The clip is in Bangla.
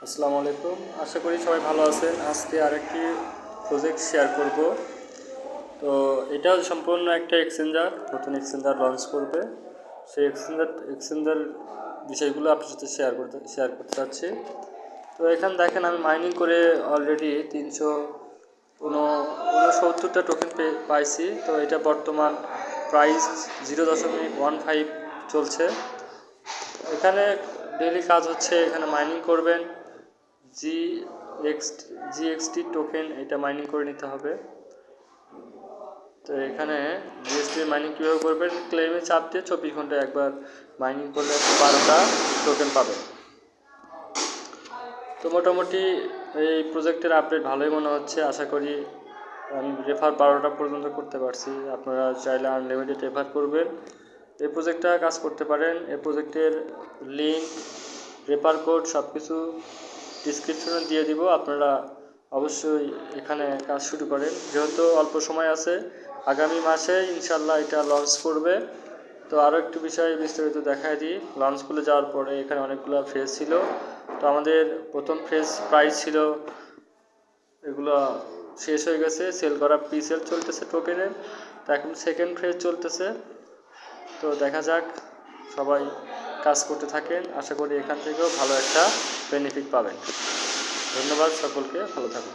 আসসালামু আলাইকুম। আশা করি সবাই ভালো আছেন। আজকে আরেকটি প্রজেক্ট শেয়ার করব। তো এটাও সম্পূর্ণ একটা এক্সচেঞ্জার, নতুন এক্সচেঞ্জার লঞ্চ করবে। সেই এক্সচেঞ্জার বিষয়গুলো আপনার সাথে শেয়ার করতে চাচ্ছি। তো এখানে দেখেন আমি মাইনিং করে অলরেডি 369টা টোকেন পাইছি। তো এটা বর্তমান প্রাইস 0.15 চলছে। এখানে ডেইলি কাজ হচ্ছে, এখানে মাইনিং করবেন, জিএক্সটি টোকেন এটা মাইনিং করে নিতে হবে। তো এখানে জিএসটি মাইনিং কীভাবে করবেন, ক্লেমে চাপ দিয়ে 24 ঘন্টায় একবার মাইনিং করলে 12টা টোকেন পাবেন। তো মোটামুটি এই প্রজেক্টের আপডেট ভালোই মনে হচ্ছে। আশা করি আমি রেফার 12টা পর্যন্ত করতে পারছি। আপনারা চাইলে আনলিমিটেড রেফার করবেন, এই প্রজেক্টটা কাজ করতে পারেন। এই প্রজেক্টের লিঙ্ক, রেফার কোড সব কিছু ডিসক্রিপশনে দিয়ে দিব। আপনারা অবশ্যই এখানে কাজ শুরু করেন, যেহেতু অল্প সময় আছে। আগামী মাসে ইনশাল্লাহ এটা লঞ্চ করবে। তো আরও একটু বিষয় বিস্তারিত দেখায় দিই। লঞ্চ করে যাওয়ার পরে এখানে অনেকগুলো ফেজ ছিল। তো আমাদের প্রথম ফেজ প্রাইস ছিল, এগুলো শেষ হয়ে গেছে, সেল করা সেল চলতেছে টোকেনের। তো এখন সেকেন্ড ফেজ চলতেছে। তো দেখা যাক, সবাই কাজ করতে থাকেন। আশা করি এখান থেকেও ভালো একটা বেনিফিট পাবেন। ধন্যবাদ সকলকে, ভালো থাকুন।